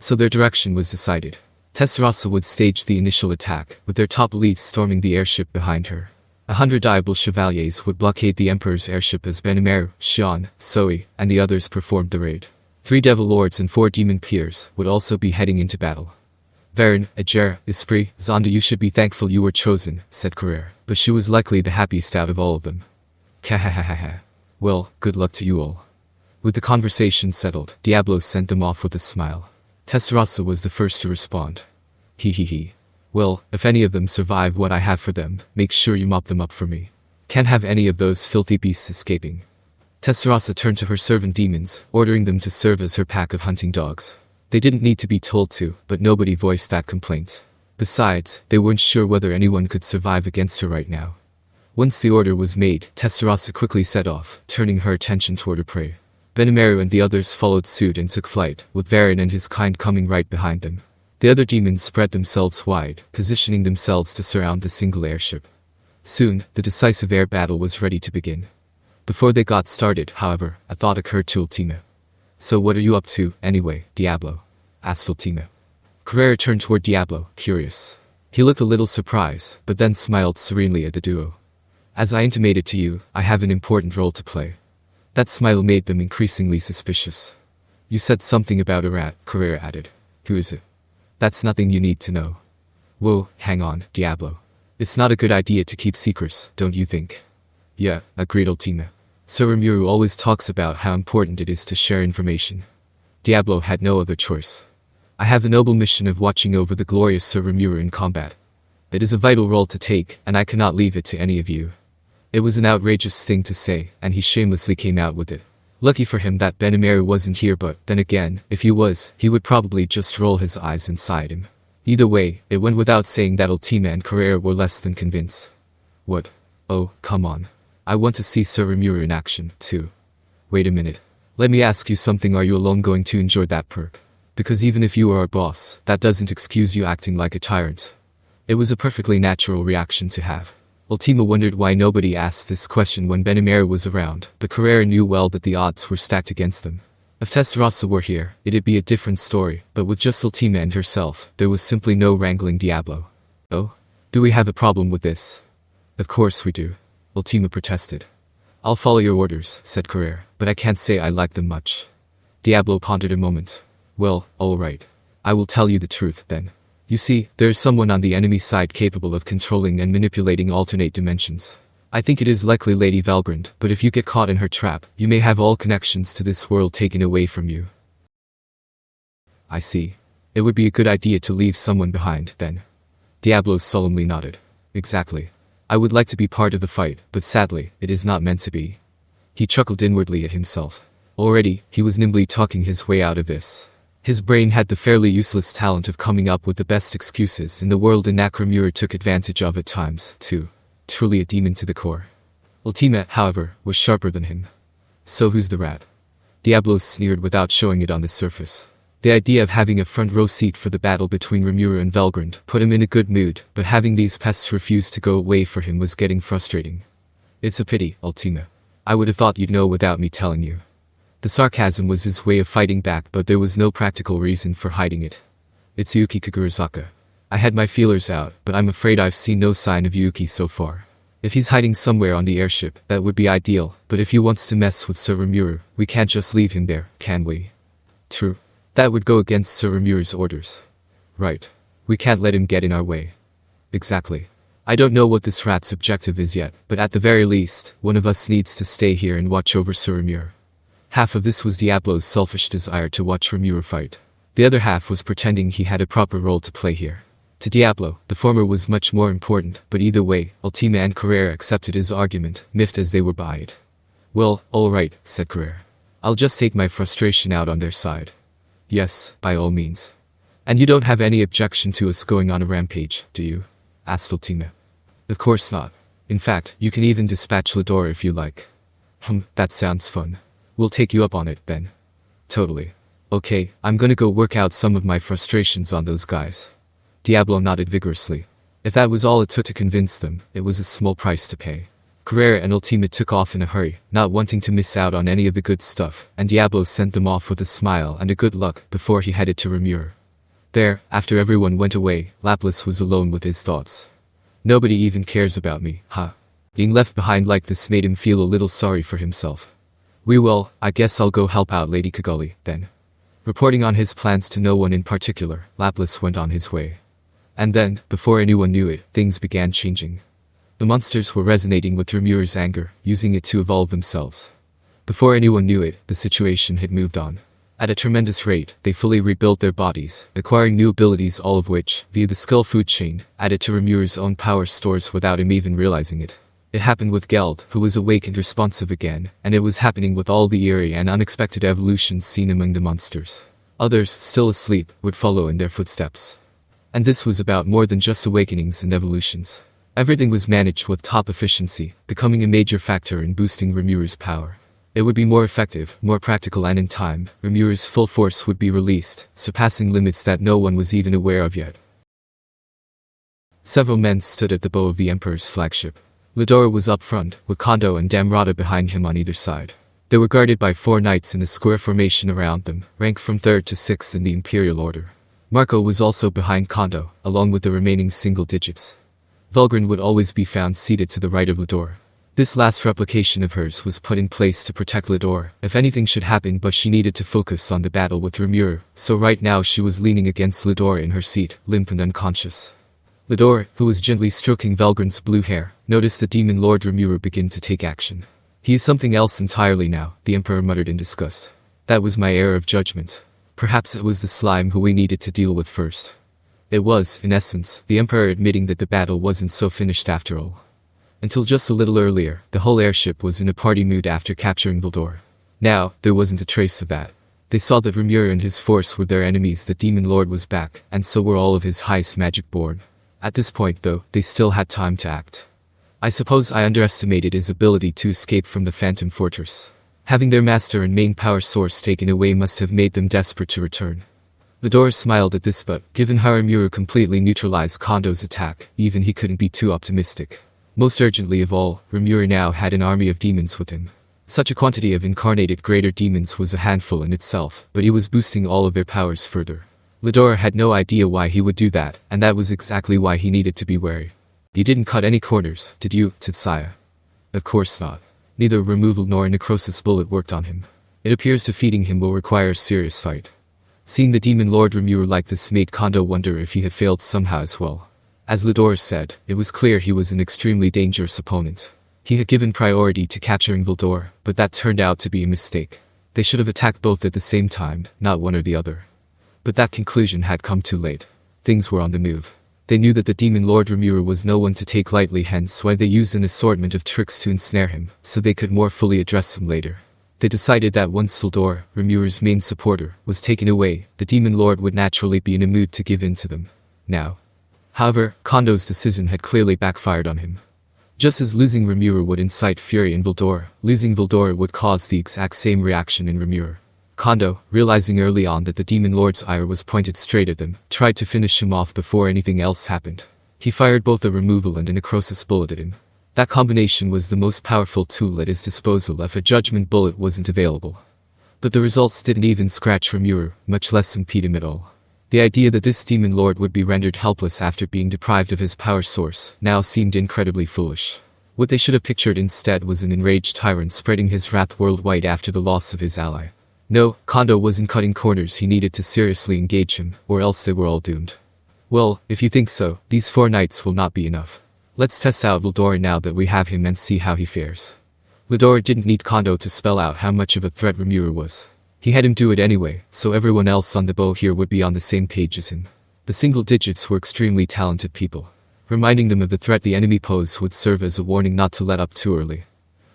So their direction was decided. Tensura would stage the initial attack, with their top elites storming the airship behind her. 100 Diablo chevaliers would blockade the Emperor's airship as Benimaru, Xian, Zoe, and the others performed the raid. 3 Devil Lords and 4 Demon Peers would also be heading into battle. Varen, Ajera, Esprit, Zonda, you should be thankful you were chosen, said Carrera, but she was likely the happiest out of all of them. Kahahaha. Well, good luck to you all. With the conversation settled, Diablo sent them off with a smile. Tensura was the first to respond. He. Well, if any of them survive what I have for them, make sure you mop them up for me. Can't have any of those filthy beasts escaping. Tensura turned to her servant demons, ordering them to serve as her pack of hunting dogs. They didn't need to be told to, but nobody voiced that complaint. Besides, they weren't sure whether anyone could survive against her right now. Once the order was made, Tensura quickly set off, turning her attention toward her prey. Benimaru and the others followed suit and took flight, with Varen and his kind coming right behind them. The other demons spread themselves wide, positioning themselves to surround the single airship. Soon, the decisive air battle was ready to begin. Before they got started, however, a thought occurred to Ultima. So what are you up to, anyway, Diablo? Asked Ultima. Carrera turned toward Diablo, curious. He looked a little surprised, but then smiled serenely at the duo. As I intimated to you, I have an important role to play. That smile made them increasingly suspicious. You said something about a rat, Carrera added. Who is it? That's nothing you need to know. Whoa, hang on, Diablo. It's not a good idea to keep secrets, don't you think? Yeah, agreed Ultima. Sir Rimuru always talks about how important it is to share information. Diablo had no other choice. I have the noble mission of watching over the glorious Sir Rimuru in combat. It is a vital role to take, and I cannot leave it to any of you. It was an outrageous thing to say, and he shamelessly came out with it. Lucky for him that Benimaru wasn't here, but then again, if he was, he would probably just roll his eyes inside him. Either way, it went without saying that Ultima and Carrera were less than convinced. What? Oh, come on. I want to see Sir Rimuru in action, too. Wait a minute. Let me ask you something, are you alone going to enjoy that perk? Because even if you are our boss, that doesn't excuse you acting like a tyrant. It was a perfectly natural reaction to have. Ultima wondered why nobody asked this question when Benimaru was around, but Carrera knew well that the odds were stacked against them. If Tensura were here, it'd be a different story, but with just Ultima and herself, there was simply no wrangling Diablo. Oh? Do we have a problem with this? Of course we do. Ultima protested. I'll follow your orders, said Carrera, but I can't say I like them much. Diablo pondered a moment. Well, alright. I will tell you the truth, then. You see, there is someone on the enemy side capable of controlling and manipulating alternate dimensions. I think it is likely Lady Valgrand, but if you get caught in her trap, you may have all connections to this world taken away from you. I see. It would be a good idea to leave someone behind, then. Diablo solemnly nodded. Exactly. I would like to be part of the fight, but sadly, it is not meant to be. He chuckled inwardly at himself. Already, he was nimbly talking his way out of this. His brain had the fairly useless talent of coming up with the best excuses in the world, and Rimuru took advantage of at times, too. Truly a demon to the core. Ultima, however, was sharper than him. So who's the rat? Diablo sneered without showing it on the surface. The idea of having a front row seat for the battle between Rimuru and Valgrand put him in a good mood, but having these pests refuse to go away for him was getting frustrating. It's a pity, Ultima. I would have thought you'd know without me telling you. The sarcasm was his way of fighting back, but there was no practical reason for hiding it. It's Yuki Kagurazaka. I had my feelers out, but I'm afraid I've seen no sign of Yuki so far. If he's hiding somewhere on the airship, that would be ideal, but if he wants to mess with Sir Rimuru, we can't just leave him there, can we? True. That would go against Sir Rimuru's orders. Right. We can't let him get in our way. Exactly. I don't know what this rat's objective is yet, but at the very least, one of us needs to stay here and watch over Sir Rimuru. Half of this was Diablo's selfish desire to watch Rimuru fight. The other half was pretending he had a proper role to play here. To Diablo, the former was much more important, but either way, Ultima and Carrera accepted his argument, miffed as they were by it. Well, alright, said Carrera. I'll just take my frustration out on their side. Yes, by all means. And you don't have any objection to us going on a rampage, do you? Asked Ultima. Of course not. In fact, you can even dispatch Ludora if you like. That sounds fun. We'll take you up on it, then. Totally. Okay, I'm gonna go work out some of my frustrations on those guys. Diablo nodded vigorously. If that was all it took to convince them, it was a small price to pay. Carrera and Ultima took off in a hurry, not wanting to miss out on any of the good stuff, and Diablo sent them off with a smile and a good luck before he headed to Rimuru. There, after everyone went away, Lapis was alone with his thoughts. Nobody even cares about me, huh? Being left behind like this made him feel a little sorry for himself. Well, I guess I'll go help out Lady Kaguli, then. Reporting on his plans to no one in particular, Lapis went on his way. And then, before anyone knew it, things began changing. The monsters were resonating with Rimuru's anger, using it to evolve themselves. Before anyone knew it, the situation had moved on. At a tremendous rate, they fully rebuilt their bodies, acquiring new abilities, all of which, via the skill food chain, added to Rimuru's own power stores without him even realizing it. It happened with Geld, who was awake and responsive again, and it was happening with all the eerie and unexpected evolutions seen among the monsters. Others, still asleep, would follow in their footsteps. And this was about more than just awakenings and evolutions. Everything was managed with top efficiency, becoming a major factor in boosting Rimuru's power. It would be more effective, more practical, and in time, Rimuru's full force would be released, surpassing limits that no one was even aware of yet. Several men stood at the bow of the Emperor's flagship. Ludora was up front, with Kondo and Damrata behind him on either side. They were guarded by 4 knights in a square formation around them, ranked from 3rd to 6th in the Imperial Order. Marco was also behind Kondo, along with the remaining single digits. Vulgrin would always be found seated to the right of Ludora. This last replication of hers was put in place to protect Ludora if anything should happen, but she needed to focus on the battle with Rimuru, so right now she was leaning against Ludora in her seat, limp and unconscious. Ludora, who was gently stroking Vulgrin's blue hair, noticed the demon lord Rimuru begin to take action. He is something else entirely now, the Emperor muttered in disgust. That was my error of judgment. Perhaps it was the slime who we needed to deal with first. It was, in essence, the Emperor admitting that the battle wasn't so finished after all. Until just a little earlier, the whole airship was in a party mood after capturing Veldora. Now, there wasn't a trace of that. They saw that Rimuru and his force were their enemies, the Demon Lord was back, and so were all of his highest magic board. At this point though, they still had time to act. I suppose I underestimated his ability to escape from the Phantom Fortress. Having their master and main power source taken away must have made them desperate to return. Ludora smiled at this, but given how Rimuru completely neutralized Kondo's attack, even he couldn't be too optimistic. Most urgently of all, Rimuru now had an army of demons with him. Such a quantity of incarnated greater demons was a handful in itself, but he was boosting all of their powers further. Ludora had no idea why he would do that, and that was exactly why he needed to be wary. You didn't cut any corners, did you, Tensura? Of course not. Neither removal nor a necrosis bullet worked on him. It appears defeating him will require a serious fight. Seeing the Demon Lord Rimuru like this made Kondo wonder if he had failed somehow as well. As Ludora said, it was clear he was an extremely dangerous opponent. He had given priority to capturing Veldora, but that turned out to be a mistake. They should have attacked both at the same time, not one or the other. But that conclusion had come too late. Things were on the move. They knew that the Demon Lord Rimuru was no one to take lightly, hence why they used an assortment of tricks to ensnare him, so they could more fully address him later. They decided that once Veldora, Rimuru's main supporter, was taken away, the Demon Lord would naturally be in a mood to give in to them. Now. However, Kondo's decision had clearly backfired on him. Just as losing Rimuru would incite fury in Veldora, losing Veldora would cause the exact same reaction in Rimuru. Kondo, realizing early on that the Demon Lord's ire was pointed straight at them, tried to finish him off before anything else happened. He fired both a removal and a necrosis bullet at him. That combination was the most powerful tool at his disposal if a judgment bullet wasn't available. But the results didn't even scratch Rimuru, much less impede him at all. The idea that this Demon Lord would be rendered helpless after being deprived of his power source now seemed incredibly foolish. What they should have pictured instead was an enraged tyrant spreading his wrath worldwide after the loss of his ally. No, Kondo wasn't cutting corners, he needed to seriously engage him, or else they were all doomed. Well, if you think so, these 4 knights will not be enough. Let's test out Veldora now that we have him and see how he fares. Ludora didn't need Kondo to spell out how much of a threat Rimuru was. He had him do it anyway, so everyone else on the bow here would be on the same page as him. The single digits were extremely talented people. Reminding them of the threat the enemy posed would serve as a warning not to let up too early.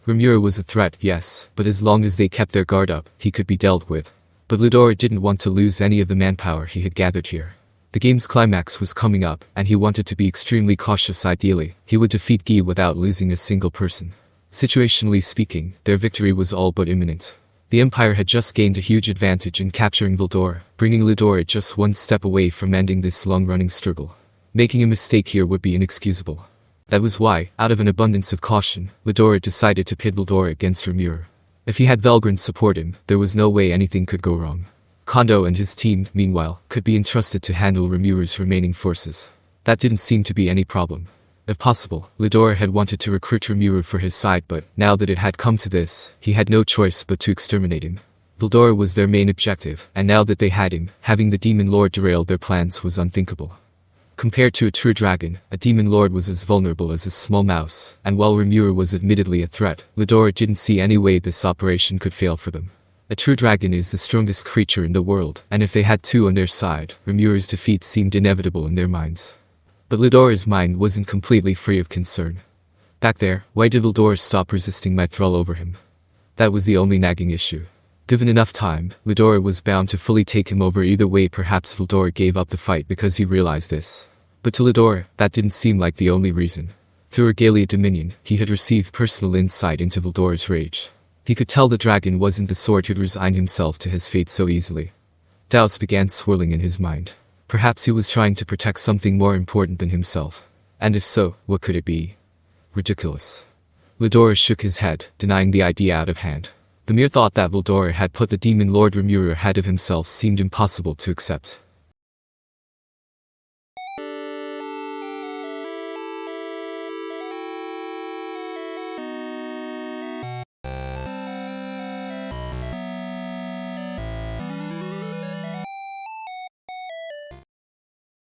Rimuru was a threat, yes, but as long as they kept their guard up, he could be dealt with. But Ludora didn't want to lose any of the manpower he had gathered here. The game's climax was coming up, and he wanted to be extremely cautious. Ideally, he would defeat Guy without losing a single person. Situationally speaking, their victory was all but imminent. The Empire had just gained a huge advantage in capturing Veldora, bringing Ludora just one step away from ending this long-running struggle. Making a mistake here would be inexcusable. That was why, out of an abundance of caution, Ludora decided to pit Veldora against Rimuru. If he had Velgrin support him, there was no way anything could go wrong. Kondo and his team, meanwhile, could be entrusted to handle Rimuru's remaining forces. That didn't seem to be any problem. If possible, Ludora had wanted to recruit Rimuru for his side, but now that it had come to this, he had no choice but to exterminate him. Veldora was their main objective, and now that they had him, having the Demon Lord derail their plans was unthinkable. Compared to a true dragon, a demon lord was as vulnerable as a small mouse, and while Rimuru was admittedly a threat, Ludora didn't see any way this operation could fail for them. A true dragon is the strongest creature in the world, and if they had two on their side, Rimuru's defeat seemed inevitable in their minds. But Ludora's mind wasn't completely free of concern. Back there, why did Veldora stop resisting my thrall over him? That was the only nagging issue. Given enough time, Ludora was bound to fully take him over either way. Perhaps Veldora gave up the fight because he realized this. But to Ludora, that didn't seem like the only reason. Through Regalia Dominion, he had received personal insight into Veldora's rage. He could tell the dragon wasn't the sort who'd resign himself to his fate so easily. Doubts began swirling in his mind. Perhaps he was trying to protect something more important than himself. And if so, what could it be? Ridiculous. Ludora shook his head, denying the idea out of hand. The mere thought that Veldora had put the demon lord Rimuru ahead of himself seemed impossible to accept.